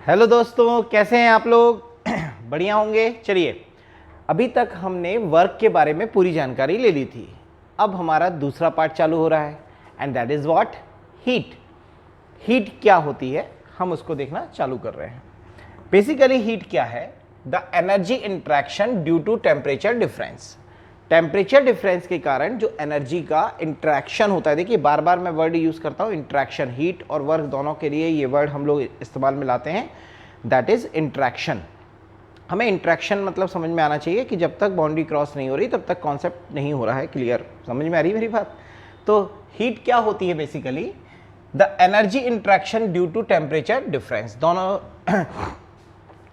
Hello दोस्तों, कैसे हैं आप लोग? बढ़िया होंगे। चलिए, अभी तक हमने वर्क के बारे में पूरी जानकारी ले ली थी। अब हमारा दूसरा पार्ट चालू हो रहा है and that is what? Heat. Heat क्या होती है हम उसको देखना चालू कर रहे हैं। बेसिकली हीट क्या है? The energy interaction due to temperature difference. Temperature difference के कारण जो एनर्जी का इंट्रैक्शन होता है, देखिए बार बार मैं वर्ड यूज करता हूं इंट्रैक्शन। हीट और वर्क दोनों के लिए ये वर्ड हम लोग इस्तेमाल में लाते हैं, दैट इज इंट्रैक्शन। हमें इंट्रैक्शन मतलब समझ में आना चाहिए कि जब तक बाउंड्री क्रॉस नहीं हो रही तब तक कॉन्सेप्ट नहीं हो रहा है क्लियर। समझ में आ रही है मेरी बात? तो हीट क्या होती है? Basically the energy interaction due to temperature difference.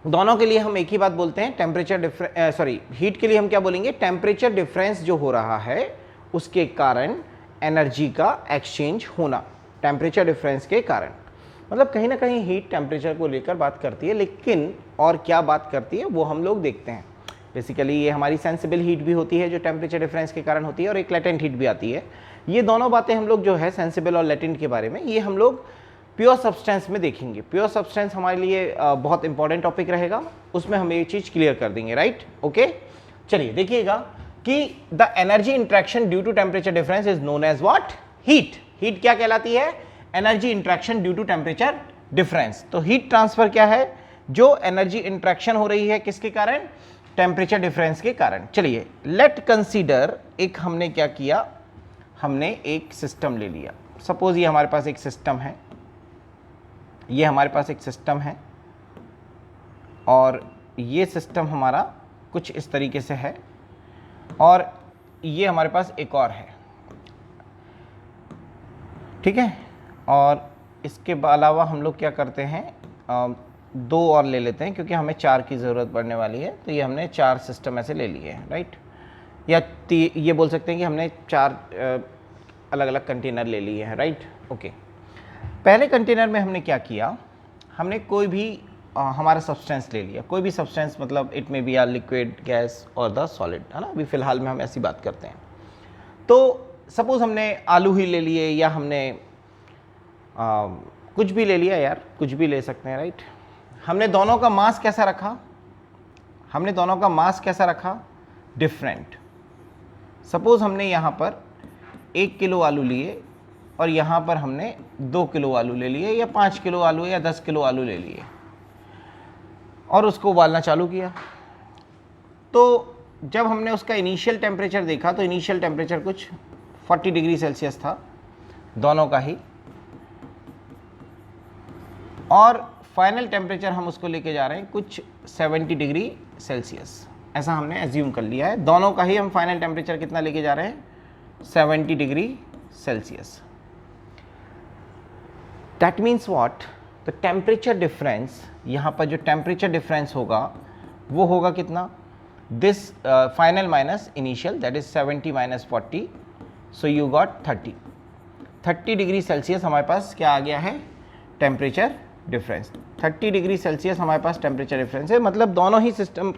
दोनों के लिए हम एक ही बात बोलते हैं, टेम्परेचर डिफरेंस। सॉरी, हीट के लिए हम क्या बोलेंगे? टेम्परेचर डिफरेंस जो हो रहा है उसके कारण एनर्जी का एक्सचेंज होना, टेम्परेचर डिफरेंस के कारण। मतलब कहीं ना कहीं हीट टेम्परेचर को लेकर बात करती है, लेकिन और क्या बात करती है वो हम लोग देखते हैं। बेसिकली ये हमारी सेंसिबल हीट भी होती है जो टेम्परेचर डिफरेंस के कारण होती है, और एक लेटेंट हीट भी आती है। ये दोनों बातें हम लोग जो है सेंसिबल और लेटेंट के बारे में, ये हम लोग प्योर सब्सटेंस में देखेंगे। प्योर सब्सटेंस हमारे लिए बहुत इंपॉर्टेंट टॉपिक रहेगा, उसमें हम ये चीज क्लियर कर देंगे। राइट? ओके, चलिए देखिएगा कि the energy interaction due to temperature difference is known as what? Heat. Heat क्या कहलाती है? Energy interaction due to temperature difference. तो हीट ट्रांसफर क्या है? जो एनर्जी इंट्रैक्शन हो रही है किसके कारण? टेम्परेचर डिफरेंस के कारण। चलिए लेट कंसीडर, एक हमने क्या किया, हमने एक सिस्टम ले लिया। सपोज ये हमारे पास एक सिस्टम है, ये हमारे पास एक सिस्टम है, और ये सिस्टम हमारा कुछ इस तरीके से है, और ये हमारे पास एक और है। ठीक है? और इसके अलावा हम लोग क्या करते हैं, दो और ले लेते हैं क्योंकि हमें चार की ज़रूरत पड़ने वाली है। तो ये हमने चार सिस्टम ऐसे ले लिए हैं। राइट? या ये बोल सकते हैं कि हमने चार अलग अलग कंटेनर ले लिए हैं। राइट? ओके, पहले कंटेनर में हमने क्या किया, हमने कोई भी हमारा सब्सटेंस ले लिया। कोई भी सब्सटेंस मतलब it may be a liquid, gas और द सॉलिड, है ना? अभी फ़िलहाल में हम ऐसी बात करते हैं। तो सपोज हमने आलू ही ले लिए, या हमने कुछ भी ले लिया, यार कुछ भी ले सकते हैं। राइट? हमने दोनों का मास कैसा रखा? हमने दोनों का मास कैसा रखा? डिफरेंट। सपोज हमने यहाँ पर 1 किलो आलू लिए, और यहाँ पर हमने 2 किलो आलू ले लिए, या 5 किलो आलू या 10 किलो आलू ले लिए, और उसको उबालना चालू किया। तो जब हमने उसका इनिशियल टेम्परेचर देखा तो इनिशियल टेम्परेचर कुछ 40 डिग्री सेल्सियस था दोनों का ही, और फाइनल टेम्परेचर हम उसको लेके जा रहे हैं कुछ 70 डिग्री सेल्सियस। ऐसा हमने एज्यूम कर लिया है, दोनों का ही हम फाइनल टेम्परेचर कितना लेके जा रहे हैं? 70 degree Celsius. That means what? The temperature difference, यहाँ पर जो टेम्परेचर डिफरेंस होगा वो होगा कितना? This final minus initial, that is 70 minus 40, so you got 30 degree Celsius हमारे पास क्या आ गया है? Temperature difference. 30 डिग्री सेल्सियस हमारे पास टेम्परेचर डिफरेंस है। मतलब दोनों ही सिस्टम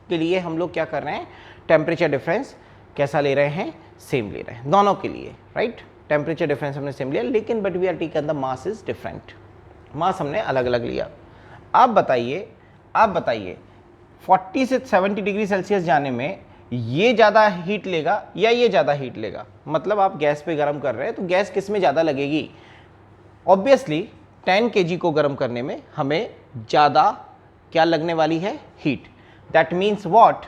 के लिए हम लोग क्या कर रहे हैं? टेम्परेचर डिफरेंस कैसा ले रहे हैं? सेम ले रहे हैं दोनों के लिए। राइट? टेम्परेचर डिफरेंस हमने सेम लिया, लेकिन but we are taken the mass is different. Mass हमने अलग अलग लिया। आप बताइए 40 से 70 डिग्री सेल्सियस जाने में ये ज़्यादा हीट लेगा या ये ज़्यादा हीट लेगा? मतलब आप गैस पे गर्म कर रहे हैं तो गैस किस में ज़्यादा लगेगी? ऑब्वियसली 10 kg को गर्म करने में हमें ज़्यादा क्या लगने वाली है? Heat. That means what?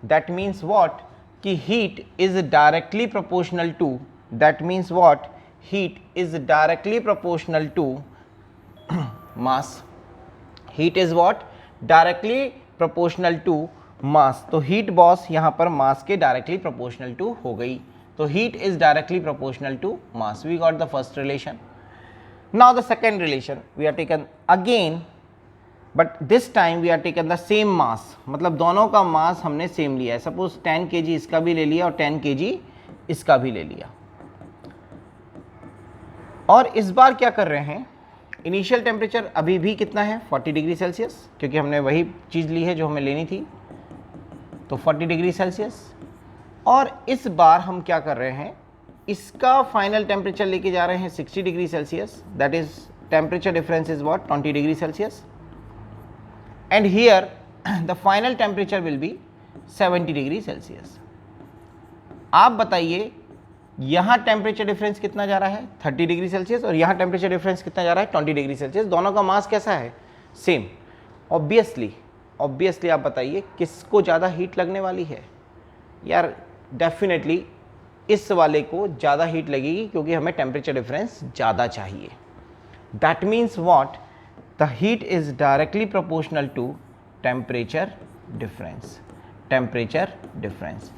That means what कि heat is directly proportional to, that means what? Heat is directly proportional to mass. Heat is what? Directly proportional to mass. तो हीट बॉस यहाँ पर मास के डायरेक्टली प्रोपोर्शनल टू हो गई। तो heat is directly proportional to mass. We got the first relation. Now the second relation we are taken again, but this time we are taken the same mass. मतलब दोनों का मास हमने same लिया है। Suppose 10 kg इसका भी ले लिया और 10 kg इसका भी ले लिया, और इस बार क्या कर रहे हैं? इनिशियल टेम्परेचर अभी भी कितना है? 40 डिग्री सेल्सियस, क्योंकि हमने वही चीज़ ली है जो हमें लेनी थी, तो 40 डिग्री सेल्सियस। और इस बार हम क्या कर रहे हैं? इसका फाइनल टेम्परेचर लेके जा रहे हैं 60 degree Celsius, that is temperature difference is what? 20 degree Celsius. And here the final temperature will be 70 degree Celsius. आप बताइए यहाँ टेम्परेचर डिफरेंस कितना जा रहा है 30 डिग्री सेल्सियस, और यहाँ टेम्परेचर डिफरेंस कितना जा रहा है 20 डिग्री सेल्सियस। दोनों का मास कैसा है, सेम। ऑब्वियसली आप बताइए किसको ज़्यादा हीट लगने वाली है यार, डेफिनेटली इस वाले को ज़्यादा हीट लगेगी क्योंकि हमें टेम्परेचर डिफरेंस ज़्यादा चाहिए। That means what, the heat is directly proportional to temperature difference. Temperature difference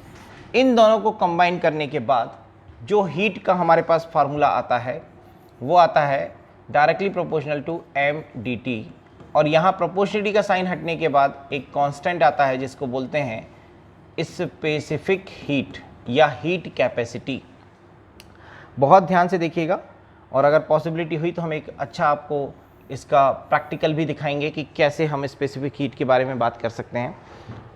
इन दोनों को कंबाइन करने के बाद जो हीट का हमारे पास फार्मूला आता है वो आता है directly proportional to M D T, और यहाँ प्रोपोर्शनलिटी का साइन हटने के बाद एक कांस्टेंट आता है जिसको बोलते हैं स्पेसिफिक हीट या हीट कैपेसिटी। बहुत ध्यान से देखिएगा, और अगर पॉसिबिलिटी हुई तो हम एक अच्छा आपको इसका प्रैक्टिकल भी दिखाएंगे कि कैसे हम स्पेसिफिक हीट के बारे में बात कर सकते हैं।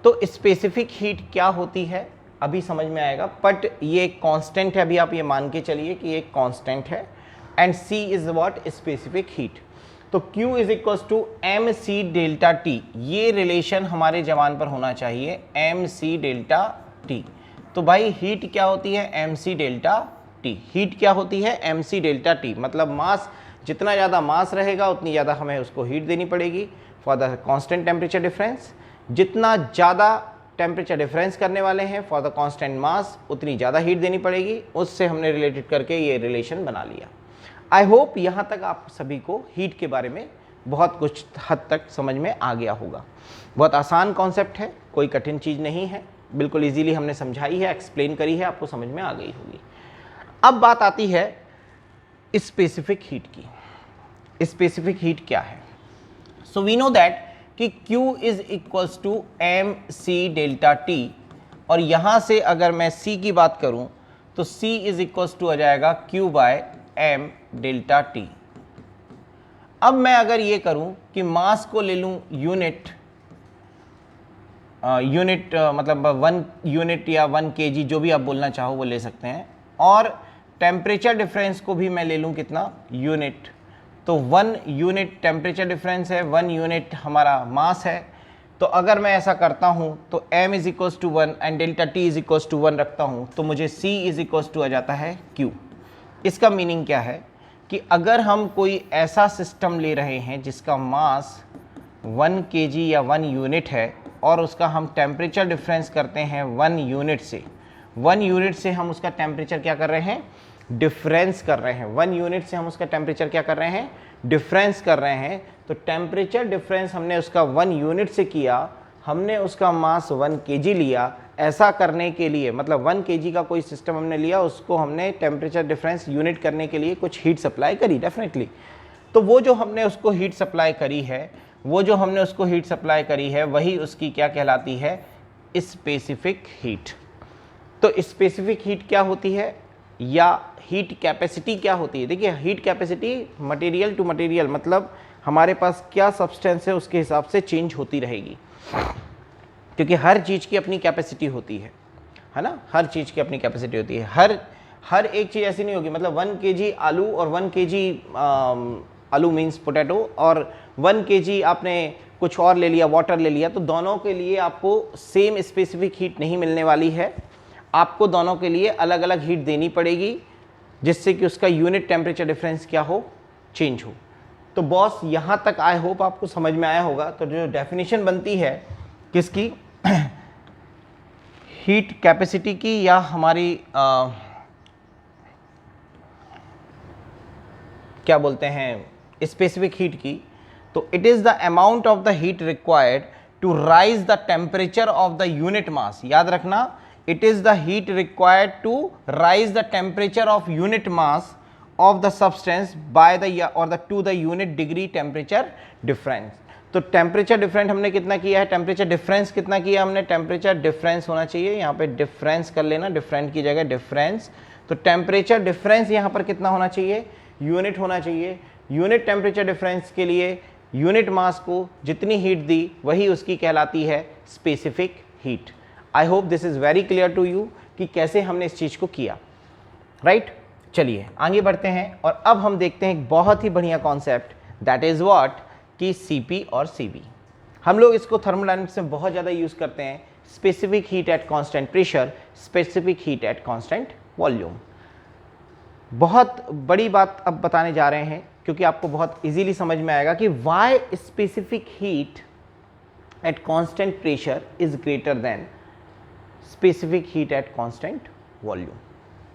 तो स्पेसिफिक हीट क्या होती है अभी समझ में आएगा, बट ये एक कांस्टेंट है, अभी आप ये मान के चलिए कि ये एक कांस्टेंट है, and C is what, specific heat. तो Q is equals to M C delta T, ये रिलेशन हमारे जवान पर होना चाहिए, एम सी डेल्टा टी। तो भाई हीट क्या होती है, M C delta T. Heat क्या होती है, एम सी डेल्टा टी, मतलब मास, जितना ज़्यादा मास रहेगा उतनी ज़्यादा हमें उसको हीट देनी पड़ेगी for the constant temperature difference. जितना ज़्यादा टेम्परेचर डिफरेंस करने वाले हैं फॉर द कांस्टेंट मास, उतनी ज़्यादा हीट देनी पड़ेगी। उससे हमने रिलेटेड करके ये रिलेशन बना लिया। आई होप यहाँ तक आप सभी को हीट के बारे में बहुत कुछ हद तक समझ में आ गया होगा। बहुत आसान कॉन्सेप्ट है, कोई कठिन चीज़ नहीं है, बिल्कुल इजीली हमने समझाई है, एक्सप्लेन करी है, आपको समझ में आ गई होगी। अब बात आती है स्पेसिफिक हीट की। स्पेसिफिक हीट क्या है? सो वी नो दैट कि Q is equals to M C delta T, और यहाँ से अगर मैं C की बात करूँ तो C इज इक्वल्स टू आ जाएगा Q by M delta T. अब मैं अगर ये करूँ कि मास को ले लूँ यूनिट, मतलब 1 यूनिट या 1 kg, जो भी आप बोलना चाहो वो ले सकते हैं, और टेम्परेचर डिफरेंस को भी मैं ले लूँ कितना, यूनिट। तो 1 यूनिट टेम्परेचर डिफरेंस है, 1 यूनिट हमारा मास है। तो अगर मैं ऐसा करता हूँ तो m is equals to 1 and delta t is equals to 1 रखता हूँ, तो मुझे c इज इक्वल्स टू आ जाता है q। इसका मीनिंग क्या है कि अगर हम कोई ऐसा सिस्टम ले रहे हैं जिसका मास 1 kg या 1 यूनिट है, और उसका हम टेम्परेचर डिफरेंस करते हैं 1 यूनिट से, 1 यूनिट से हम उसका टेम्परेचर क्या कर रहे हैं, डिफरेंस कर रहे हैं। 1 यूनिट से हम उसका टेम्परेचर क्या कर रहे हैं, डिफरेंस कर रहे हैं। तो टेम्परेचर डिफरेंस हमने उसका 1 यूनिट से किया, हमने उसका मास 1 kg लिया। ऐसा करने के लिए मतलब 1 kg का कोई सिस्टम हमने लिया, उसको हमने टेम्परेचर डिफरेंस यूनिट करने के लिए कुछ हीट सप्लाई करी डेफिनेटली। तो वो जो हमने उसको हीट सप्लाई करी है, वही उसकी क्या कहलाती है, स्पेसिफिक हीट। तो स्पेसिफिक हीट क्या होती है, या हीट कैपेसिटी क्या होती है? देखिए heat capacity material to material, मतलब हमारे पास क्या सब्सटेंस है उसके हिसाब से चेंज होती रहेगी, क्योंकि हर चीज़ की अपनी कैपेसिटी होती है ना, हर चीज़ की अपनी कैपेसिटी होती है। हर एक चीज़ ऐसी नहीं होगी, मतलब 1 kg आलू और 1 kg आलू मीन्स पोटैटो, और 1 kg आपने कुछ और ले लिया, वाटर ले लिया, तो दोनों के लिए आपको सेम स्पेसिफिक हीट नहीं मिलने वाली है। आपको दोनों के लिए अलग अलग हीट देनी पड़ेगी, जिससे कि उसका यूनिट टेम्परेचर डिफरेंस क्या हो, चेंज हो। तो बॉस यहाँ तक आई होप आपको समझ में आया होगा। तो जो डेफिनेशन बनती है किसकी, हीट कैपेसिटी की या हमारी क्या बोलते हैं, स्पेसिफिक हीट की, तो it is the amount of the heat required to raise the temperature of the unit mass. याद रखना, it is the heat required to rise the temperature of unit mass of the substance by the or the to the unit degree temperature difference। तो temperature difference हमने कितना किया है, temperature difference कितना किया हमने, टेम्परेचर डिफरेंस होना चाहिए, यहाँ पे डिफरेंस कर लेना, डिफरेंट की जगह डिफरेंस। तो टेम्परेचर डिफरेंस यहाँ पर कितना होना चाहिए, यूनिट होना चाहिए। यूनिट टेम्परेचर डिफरेंस के लिए यूनिट मास को जितनी हीट दी वही उसकी कहलाती है specific heat. I hope this is very clear to you कि कैसे हमने इस चीज़ को किया, राइट। चलिए आगे बढ़ते हैं, और अब हम देखते हैं एक बहुत ही बढ़िया कॉन्सेप्ट, दैट इज़ व्हाट, कि CP और CV। हम लोग इसको थर्मोडायनेमिक्स में बहुत ज़्यादा यूज़ करते हैं, specific heat at constant pressure, specific heat at constant volume. बहुत बड़ी बात अब बताने जा रहे हैं क्योंकि आपको बहुत इजीली समझ में आएगा कि why specific heat at constant pressure is greater than specific heat at constant volume.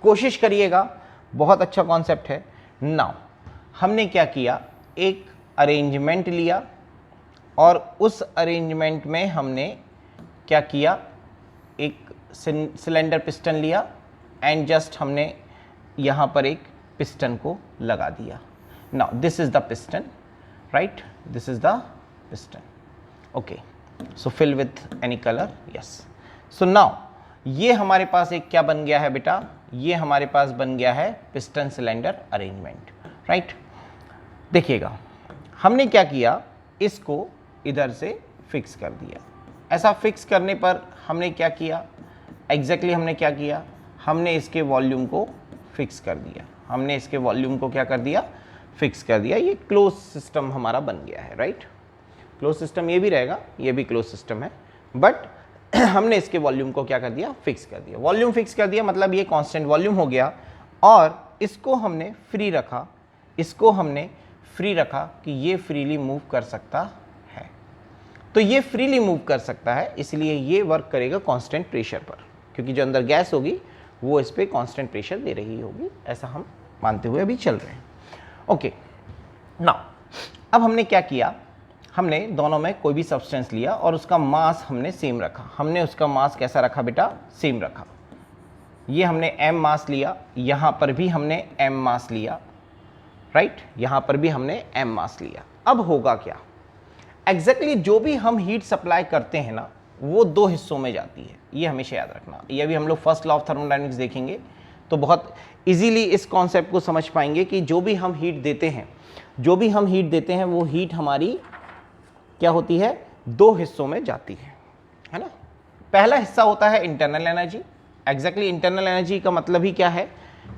कोशिश करिएगा, बहुत अच्छा कॉन्सेप्ट है। नाउ हमने क्या किया, एक अरेंजमेंट लिया और उस अरेंजमेंट में हमने क्या किया, एक सिलेंडर पिस्टन लिया एंड जस्ट हमने यहाँ पर एक पिस्टन को लगा दिया। Now this is the piston, right, this is the piston. Okay, so fill with any colour, yes. So now ये हमारे पास एक क्या बन गया है बेटा, ये हमारे पास बन गया है पिस्टन सिलेंडर अरेंजमेंट, राइट। देखिएगा हमने क्या किया, इसको इधर से फिक्स कर दिया। ऐसा फिक्स करने पर हमने क्या किया, एग्जैक्टली हमने क्या किया, हमने इसके वॉल्यूम को फिक्स कर दिया। हमने इसके वॉल्यूम को क्या कर दिया, फिक्स कर दिया। ये क्लोज सिस्टम हमारा बन गया है, राइट। क्लोज सिस्टम ये भी रहेगा, ये भी क्लोज सिस्टम है, बट हमने इसके वॉल्यूम को क्या कर दिया, फिक्स कर दिया। वॉल्यूम फिक्स कर दिया मतलब ये कांस्टेंट वॉल्यूम हो गया और इसको हमने फ्री रखा, इसको हमने फ्री रखा कि ये फ्रीली मूव कर सकता है। तो ये फ्रीली मूव कर सकता है, इसलिए ये वर्क करेगा कांस्टेंट प्रेशर पर, क्योंकि जो अंदर गैस होगी वो इस पे कांस्टेंट प्रेशर दे रही होगी, ऐसा हम मानते हुए अभी चल रहे हैं। ओके, नाउ अब हमने क्या किया, हमने दोनों में कोई भी सब्सटेंस लिया और उसका मास हमने सेम रखा। हमने उसका मास कैसा रखा बेटा, सेम रखा। ये हमने m मास लिया, यहाँ पर भी हमने m मास लिया, राइट, यहाँ पर भी हमने m मास लिया। अब होगा क्या, एग्जैक्टली जो भी हम हीट सप्लाई करते हैं ना, वो दो हिस्सों में जाती है, ये हमेशा याद रखना। ये भी हम लोग फर्स्ट लॉ ऑफ थर्मोडायनेमिक्स देखेंगे तो बहुत इजीली इस कॉन्सेप्ट को समझ पाएंगे कि जो भी हम हीट देते हैं, जो भी हम हीट देते हैं वो हीट हमारी क्या होती है, दो हिस्सों में जाती है ना। पहला हिस्सा होता है internal energy. Exactly internal energy का मतलब ही क्या है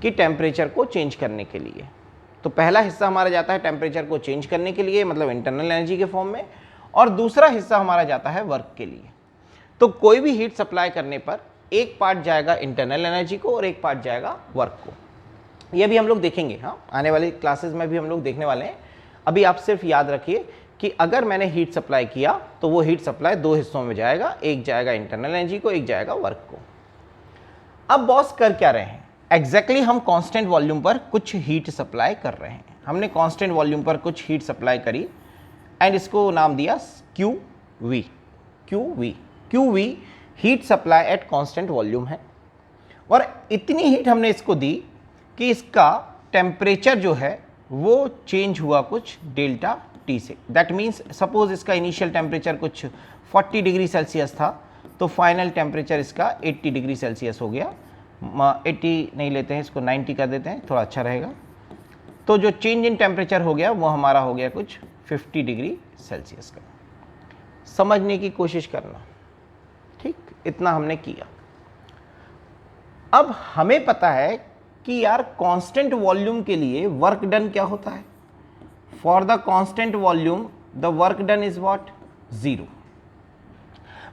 कि टेम्परेचर को चेंज करने के लिए। तो पहला हिस्सा हमारा जाता है टेम्परेचर को चेंज करने के लिए, मतलब इंटरनल एनर्जी के फॉर्म में, और दूसरा हिस्सा हमारा जाता है वर्क के लिए। तो कोई भी हीट सप्लाई करने पर एक पार्ट जाएगा इंटरनल एनर्जी को और एक पार्ट जाएगा वर्क को। ये भी हम लोग देखेंगे, हाँ, आने वाली क्लासेस में भी हम लोग देखने वाले हैं। अभी आप सिर्फ याद रखिए कि अगर मैंने हीट सप्लाई किया तो वो हीट सप्लाई दो हिस्सों में जाएगा, एक जाएगा इंटरनल एनर्जी को, एक जाएगा वर्क को। अब बॉस कर क्या रहे हैं, एग्जैक्टली हम कांस्टेंट वॉल्यूम पर कुछ हीट सप्लाई कर रहे हैं। हमने कांस्टेंट वॉल्यूम पर कुछ हीट सप्लाई करी एंड इसको नाम दिया QV। QV heat supply at constant volume है, और इतनी हीट हमने इसको दी कि इसका टेम्परेचर जो है वो चेंज हुआ कुछ डेल्टा T से। दैट मीन्स सपोज इसका इनिशियल टेम्परेचर कुछ 40 डिग्री सेल्सियस था, तो फाइनल टेम्परेचर इसका 80 डिग्री सेल्सियस हो गया। 80 नहीं लेते हैं, इसको 90 कर देते हैं, थोड़ा अच्छा रहेगा। तो जो चेंज इन टेम्परेचर हो गया वो हमारा हो गया कुछ 50 डिग्री सेल्सियस का। समझने की कोशिश करना, ठीक, इतना हमने किया। अब हमें पता है कि यार कांस्टेंट वॉल्यूम के लिए वर्क डन क्या होता है। For the constant volume the work done is what, 0।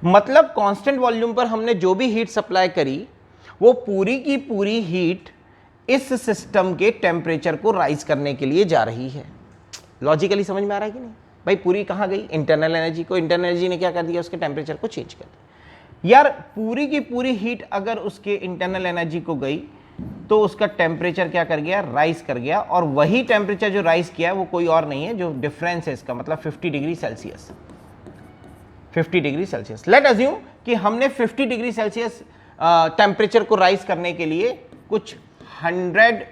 मतलब कांस्टेंट वॉल्यूम पर हमने जो भी हीट सप्लाई करी वो पूरी की पूरी हीट इस सिस्टम के टेम्परेचर को राइज करने के लिए जा रही है। लॉजिकली समझ में आ रहा है कि नहीं भाई, पूरी कहाँ गई, इंटरनल एनर्जी को। इंटरनल एनर्जी ने क्या कर दिया, उसके टेम्परेचर को चेंज कर दिया। यार पूरी की पूरी हीट अगर उसके इंटरनल एनर्जी को गई तो उसका टेम्परेचर क्या कर गया, राइज कर गया। और वही टेम्परेचर जो राइज किया है वो कोई और नहीं है, जो डिफरेंस है इसका मतलब 50 degree Celsius. 50 degree Celsius, late assume कि हमने 50 डिग्री सेल्सियस टेम्परेचर को राइज करने के लिए कुछ 100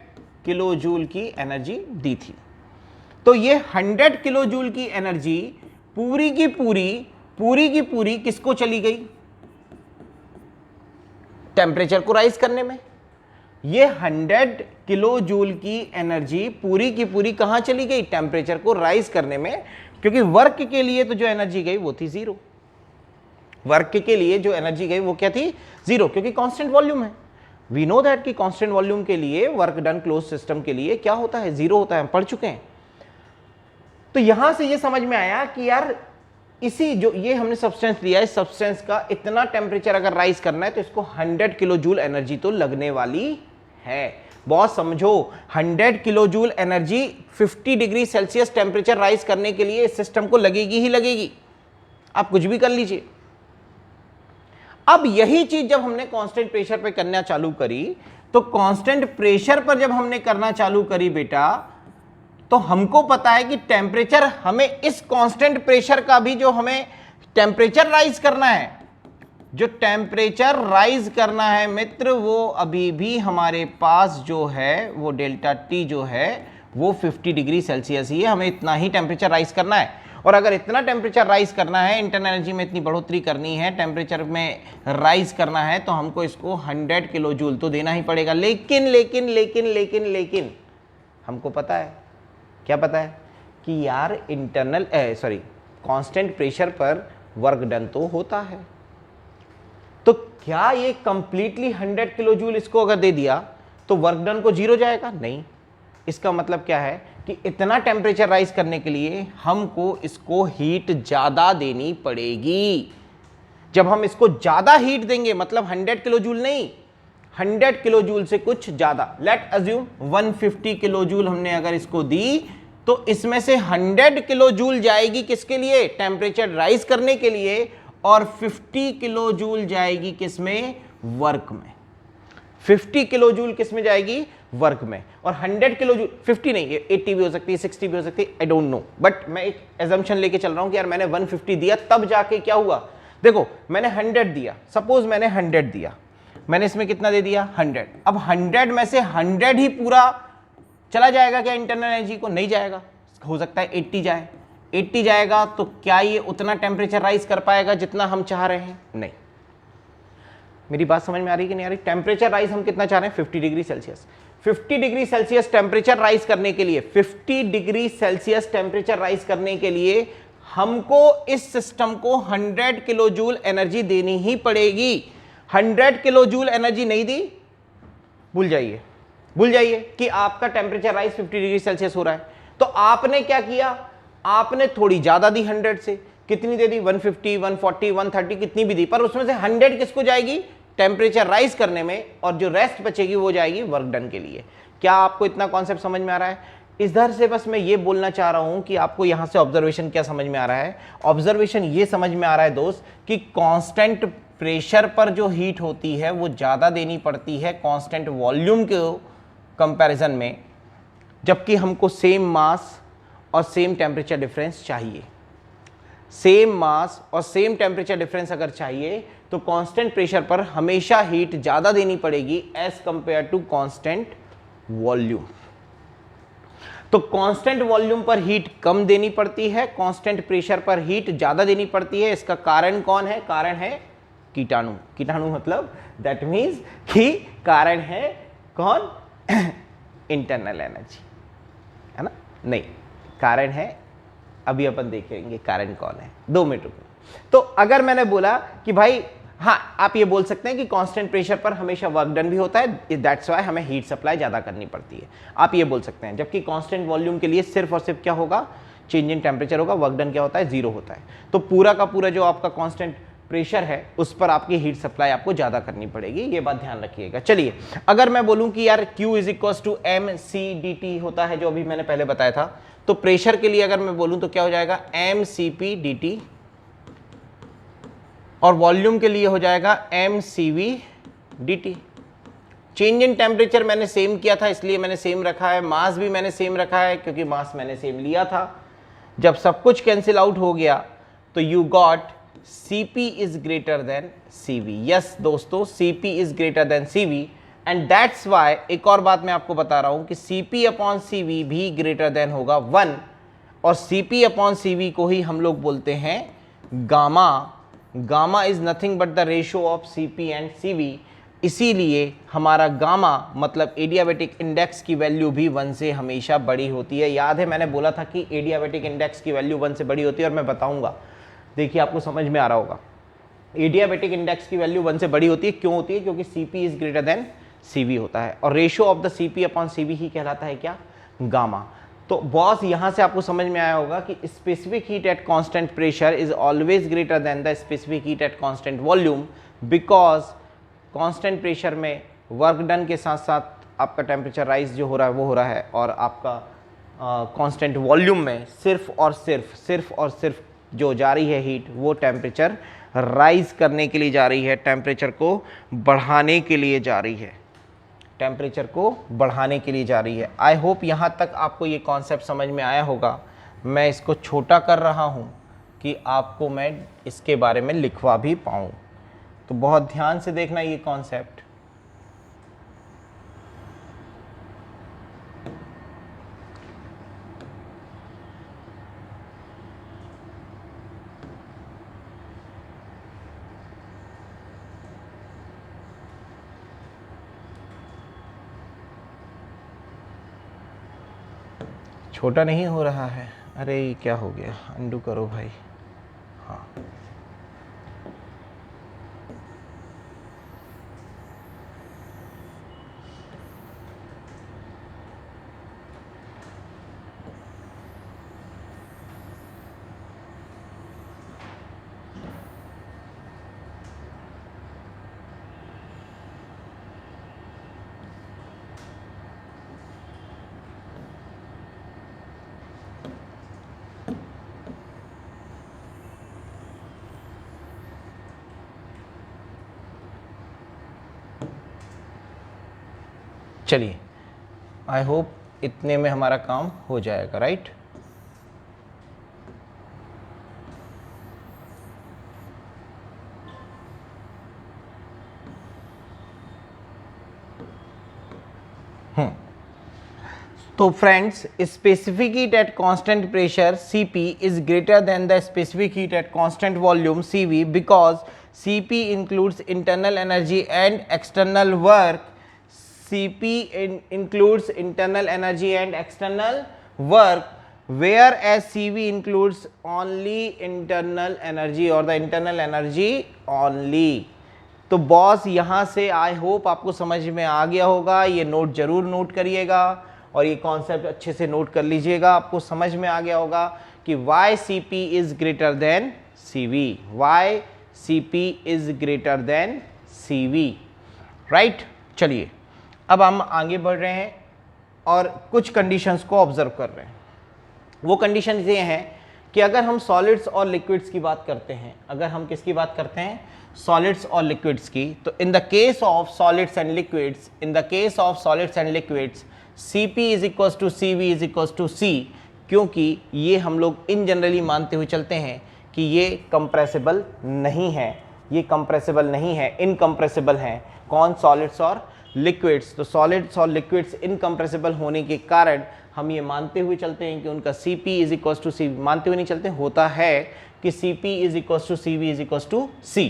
किलो जूल की एनर्जी दी थी। तो ये 100 किलो जूल की एनर्जी पूरी की पूरी किसको चली गई, टेम्परेचर को राइज करने में। ये 100 किलो जूल की एनर्जी पूरी की पूरी कहां चली गई, टेम्परेचर को राइज करने में। क्योंकि वर्क के लिए तो जो एनर्जी गई वो थी 0। वर्क के लिए जो एनर्जी गई वो क्या थी, 0, क्योंकि कांस्टेंट वॉल्यूम है। वी नो दैट कि कांस्टेंट वॉल्यूम के लिए वर्क डन क्लोज सिस्टम के लिए क्या होता है, 0 होता है, हम पढ़ चुके हैं। तो यहां से ये समझ में आया कि यार इसी जो ये हमने सब्सटेंस लिया है, सब्सटेंस का इतना टेम्परेचर अगर राइज करना है तो इसको 100 किलो जूल एनर्जी तो लगने वाली है। बहुत समझो, 100 kilo joule energy 50 degree Celsius temperature rise करने के लिए इस सिस्टम को लगेगी ही लगेगी, आप कुछ भी कर लीजिए। अब यही चीज जब हमने कांस्टेंट प्रेशर पे करना चालू करी, तो कांस्टेंट प्रेशर पर जब हमने करना चालू करी बेटा, तो हमको पता है कि टेम्परेचर, हमें इस कांस्टेंट प्रेशर का भी जो हमें टेम्परेचर राइज करना है, जो टेम्परेचर राइज करना है मित्र, वो अभी भी हमारे पास जो है वो डेल्टा टी जो है वो 50 डिग्री सेल्सियस ही है। हमें इतना ही टेम्परेचर राइज करना है, और अगर इतना टेम्परेचर राइज करना है, इंटरनल एनर्जी में इतनी बढ़ोतरी करनी है, टेम्परेचर में राइज करना है, तो हमको इसको 100 किलो जूल तो देना ही पड़ेगा। लेकिन लेकिन लेकिन लेकिन लेकिन हमको पता है, क्या पता है कि यार इंटरनल कांस्टेंट प्रेशर पर वर्क डन तो होता है। तो क्या ये कंप्लीटली 100 किलो जूल इसको अगर दे दिया तो वर्क डन को 0 जाएगा? नहीं। इसका मतलब क्या है कि इतना टेम्परेचर राइज करने के लिए हमको इसको हीट ज्यादा देनी पड़ेगी। जब हम इसको ज्यादा हीट देंगे, मतलब 100 किलो जूल नहीं, 100 किलो जूल से कुछ ज्यादा, लेट अज्यूम 150 किलो जूल हमने अगर इसको दी, तो इसमें से 100 किलो जूल जाएगी किसके लिए? टेम्परेचर राइज करने के लिए, और 50 किलो जूल जाएगी किसमें? वर्क में। 50 किलो जूल किसमें जाएगी? वर्क में। और 100 किलो जूल, 50 नहीं, 80 भी हो सकती है, 60 भी हो सकती है, आई डोंट नो, बट मैं एक एजम्पशन लेके चल रहा हूं कि यार मैंने 150 दिया, तब जाके क्या हुआ। देखो मैंने 100 दिया, सपोज मैंने 100 दिया, मैंने इसमें कितना दे दिया? 100। अब 100 में से 100 ही पूरा चला जाएगा क्या इंटरनल एनर्जी को? नहीं जाएगा, हो सकता है 80 जाए। 80 जाएगा तो क्या ये उतना टेम्परेचर राइज कर पाएगा जितना हम चाह रहे हैं? नहीं। मेरी बात समझ में आ रही कि नहीं आ रही? टेम्परेचर राइज हम कितना चाह रहे हैं? 50 degree Celsius. 50 degree Celsius temperature rise करने के लिए, 50 डिग्री सेल्सियस टेम्परेचर राइज करने के लिए हमको इस सिस्टम को 100 किलो जूल एनर्जी देनी ही पड़ेगी। 100 किलो जूल एनर्जी नहीं दी, भूल जाइए, भूल जाइए कि आपका टेम्परेचर राइज 50 डिग्री सेल्सियस हो रहा है। तो आपने क्या किया? आपने थोड़ी ज्यादा दी 100 से। कितनी दे दी? 150, 140, 130, कितनी भी दी, पर उसमें से 100 किसको जाएगी? टेम्परेचर राइज करने में, और जो रेस्ट बचेगी वो जाएगी वर्क डन के लिए। क्या आपको इतना कॉन्सेप्ट समझ में आ रहा है? इधर से बस मैं ये बोलना चाह रहा हूं कि आपको यहां से ऑब्जर्वेशन क्या समझ में आ रहा है? ऑब्जर्वेशन ये समझ में आ रहा है दोस्त कि कांस्टेंट प्रेशर पर जो हीट होती है वो ज्यादा देनी पड़ती है कांस्टेंट वॉल्यूम के कंपैरिजन में, जबकि हमको सेम मास और सेम टेम्परेचर डिफरेंस चाहिए। सेम मास और सेम टेम्परेचर डिफरेंस अगर चाहिए तो कांस्टेंट प्रेशर पर हमेशा हीट ज्यादा देनी पड़ेगी as compare to constant volume. तो कांस्टेंट वॉल्यूम पर हीट कम देनी पड़ती है, कांस्टेंट प्रेशर पर हीट ज्यादा देनी पड़ती है। इसका कारण कौन है? कारण है कीटाणु। कीटाणु मतलब दैट मीन्स कि कारण है कौन? इंटरनल एनर्जी, है ना? नहीं, कारण है, अभी अपन देखेंगे कारण कौन है, 2 मिनट रुको। तो अगर मैंने बोला कि भाई हाँ, आप ये बोल सकते हैं कि कांस्टेंट प्रेशर पर हमेशा वर्क डन भी होता है, दैट्स व्हाई हमें हीट सप्लाई ज्यादा करनी पड़ती है, आप ये बोल सकते हैं। जबकि कांस्टेंट वॉल्यूम के लिए सिर्फ और सिर्फ क्या होगा? चेंज इन टेम्परेचर होगा, वर्क डन क्या होता है? 0 होता है। तो पूरा का पूरा जो आपका कांस्टेंट प्रेशर है उस पर आपकी हीट सप्लाई आपको ज्यादा करनी पड़ेगी, ये बात ध्यान रखिएगा। चलिए, अगर मैं बोलूं कि यार Q is equal to mCdt होता है, जो अभी मैंने पहले बताया था, तो प्रेशर के लिए अगर मैं बोलूं तो क्या हो जाएगा? mCpdt, और वॉल्यूम के लिए हो जाएगा mCvdt। चेंज इन टेम्परेचर मैंने सेम किया था इसलिए मैंने सेम रखा है, मास भी मैंने सेम रखा है क्योंकि मास मैंने सेम लिया था। जब सब कुछ कैंसिल आउट हो गया तो you got Cp is greater than Cv। Yes दोस्तों, Cp is greater than Cv, and that's why एक और बात मैं आपको बता रहा हूं कि Cp अपॉन Cv भी ग्रेटर देन होगा 1, और Cp अपॉन Cv को ही हम लोग बोलते हैं gamma. Gamma is nothing but the ratio of Cp and Cv, इसीलिए हमारा गामा मतलब एडियाबेटिक इंडेक्स की वैल्यू भी 1 से हमेशा बड़ी होती है। याद है मैंने बोला था कि एडियाबेटिक इंडेक्स की वैल्यू 1 से बड़ी होती है, और मैं बताऊंगा, देखिए आपको समझ में आ रहा होगा। एडियाबेटिक इंडेक्स की वैल्यू 1 से बड़ी होती है, क्यों होती है? क्योंकि Cp is greater than Cv होता है, और ratio of the Cp upon Cv ही कहलाता है क्या? गामा। तो बॉस यहां से आपको समझ में आया होगा कि specific heat at constant pressure is always greater than the specific heat at constant volume, because constant pressure में वर्क डन के साथ साथ आपका टेम्परेचर राइज जो हो रहा है वो हो रहा है, और आपका कांस्टेंट वॉल्यूम में सिर्फ और सिर्फ जो जा रही है हीट वो टेम्परेचर राइज करने के लिए जा रही है, टेम्परेचर को बढ़ाने के लिए जा रही है, टेम्परेचर को बढ़ाने के लिए जा रही है। आई होप यहाँ तक आपको ये कॉन्सेप्ट समझ में आया होगा। मैं इसको छोटा कर रहा हूँ कि आपको मैं इसके बारे में लिखवा भी पाऊँ, तो बहुत ध्यान से देखना ये कॉन्सेप्ट। छोटा नहीं हो रहा है, अरे ये क्या हो गया, अंडू करो भाई। हाँ, चलिए आई होप इतने में हमारा काम हो जाएगा, राइट। तो friends, specific heat at constant pressure Cp is greater than the specific heat at constant volume Cv, because Cp includes internal energy and external work. Cp includes internal energy and external work, whereas Cv includes only internal energy or the internal energy only. तो boss यहाँ से I hope आपको समझ में आ गया होगा, ये note जरूर नोट करिएगा और ये कॉन्सेप्ट अच्छे से नोट कर लीजिएगा। आपको समझ में आ गया होगा कि why Cp is greater than Cv, why Cp is greater than Cv, right. चलिए अब हम आगे बढ़ रहे हैं और कुछ कंडीशंस को ऑब्जर्व कर रहे हैं। वो कंडीशन ये हैं कि अगर हम सॉलिड्स और लिक्विड्स की बात करते हैं, अगर हम किसकी बात करते हैं, सॉलिड्स और लिक्विड्स की, तो in the case of solids and liquids, in the case of solids and liquids Cp is equals to Cv is equals to C, क्योंकि ये हम लोग इन जनरली मानते हुए चलते हैं कि ये कंप्रेसिबल नहीं है, ये कंप्रेसिबल नहीं है, इनकंप्रेसिबल हैं। कौन, सॉलिड्स और लिक्विड्स। तो सॉलिड्स और लिक्विड्स इनकंप्रेसिबल होने के कारण हम ये मानते हुए चलते हैं कि उनका Cp is equals to C, मानते हुए नहीं चलते, होता है कि Cp is equals to Cv is equals to C,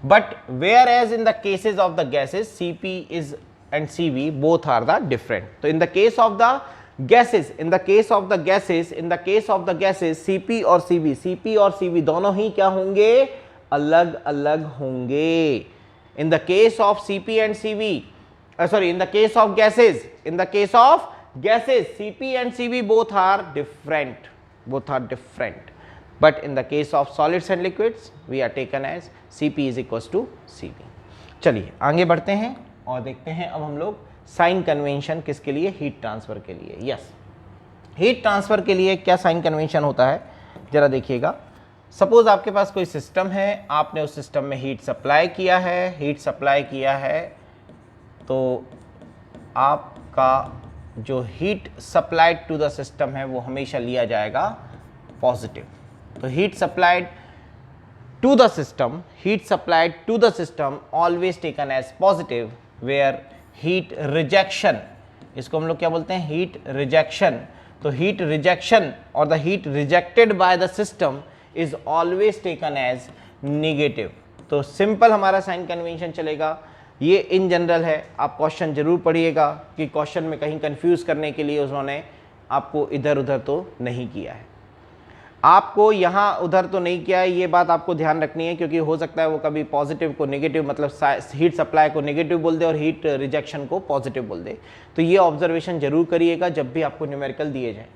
but whereas in the cases of the gases Cp is and Cv both are the different. तो in the case of the gases, in the case of the gases, in the case of the gases Cp और Cv, Cp और Cv दोनों ही क्या होंगे, अलग अलग होंगे। इन the case of Cp and Cv, in the case of gases, in the case of gases Cp and Cv both are different, but in the case of solids and liquids we are taken as Cp is equals to Cv। चलिए आगे बढ़ते हैं और देखते हैं अब हम लोग साइन कन्वेंशन किसके लिए, हीट ट्रांसफर के लिए। यस, हीट ट्रांसफर के लिए क्या साइन कन्वेंशन होता है, जरा देखिएगा। सपोज आपके पास कोई सिस्टम है, आपने उस सिस्टम में हीट सप्लाई किया है, तो आपका जो heat supplied to the system है वो हमेशा लिया जाएगा पॉजिटिव। तो heat supplied to the system always taken as positive, where heat rejection, इसको हम लोग क्या बोलते हैं, हीट रिजेक्शन। तो हीट रिजेक्शन और the heat rejected by the system is always taken as negative. तो सिंपल हमारा साइन कन्वेंशन चलेगा, ये इन जनरल है। आप क्वेश्चन जरूर पढ़िएगा कि क्वेश्चन में कहीं कंफ्यूज करने के लिए उन्होंने आपको इधर उधर तो नहीं किया है, आपको यहाँ उधर तो नहीं किया है, ये बात आपको ध्यान रखनी है, क्योंकि हो सकता है वो कभी पॉजिटिव को नेगेटिव, मतलब हीट सप्लाई को नेगेटिव बोल दे और हीट रिजेक्शन को पॉजिटिव बोल दे। तो ये ऑब्जर्वेशन जरूर करिएगा जब भी आपको न्यूमेरिकल दिए जाएँ।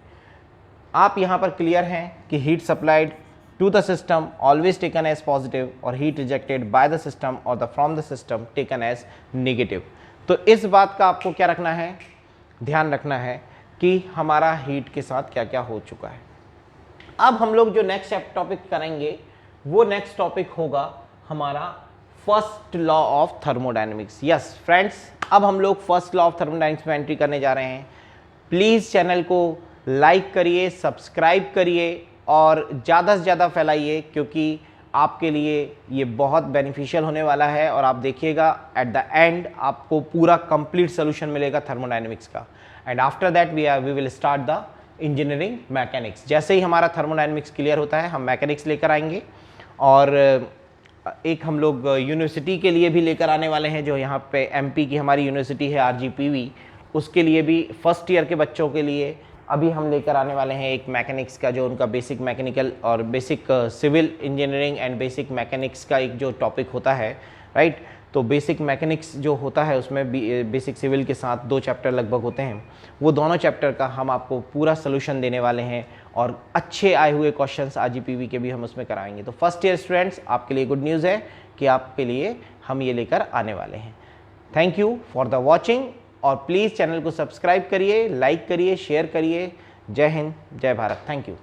आप यहाँ पर क्लियर हैं कि heat supplied to the system always taken as positive और heat rejected by the system और the from the system taken as negative. तो इस बात का आपको क्या रखना है, ध्यान रखना है कि हमारा हीट के साथ क्या क्या हो चुका है। अब हम लोग जो नेक्स्ट टॉपिक करेंगे वो नेक्स्ट टॉपिक होगा हमारा first law of thermodynamics. Yes friends, अब हम लोग फर्स्ट लॉ ऑफ थर्मोडायनेमिक्स में एंट्री करने जा रहे हैं। प्लीज़ चैनल को लाइक करिए, सब्सक्राइब करिए और ज़्यादा से ज़्यादा फैलाइए, क्योंकि आपके लिए ये बहुत बेनिफिशियल होने वाला है और आप देखिएगा एट द एंड आपको पूरा कंप्लीट सोल्यूशन मिलेगा थर्मोडायनेमिक्स का। And after that we will start the engineering mechanics. जैसे ही हमारा थर्मोडायनेमिक्स क्लियर होता है हम मैकेनिक्स लेकर आएंगे और एक हम लोग यूनिवर्सिटी के लिए भी लेकर आने वाले हैं, जो यहाँ पे एमपी की हमारी यूनिवर्सिटी है RGPV, उसके लिए भी फर्स्ट ईयर के बच्चों के लिए अभी हम लेकर आने वाले हैं एक मैकेनिक्स का, जो उनका बेसिक मैकेनिकल और basic civil engineering and basic mechanics का एक जो टॉपिक होता है, राइट। तो बेसिक मैकेनिक्स जो होता है उसमें बेसिक सिविल के साथ 2 चैप्टर लगभग होते हैं, वो दोनों चैप्टर का हम आपको पूरा सोल्यूशन देने वाले हैं और अच्छे आए हुए क्वेश्चंस RGPV के भी हम उसमें कराएंगे। तो फर्स्ट ईयर स्टूडेंट्स, आपके लिए गुड न्यूज़ है कि आपके लिए हम ये लेकर आने वाले हैं। Thank you for the watching और प्लीज़ चैनल को सब्सक्राइब करिए, लाइक करिए, शेयर करिए। जय हिंद, जय भारत। Thank you.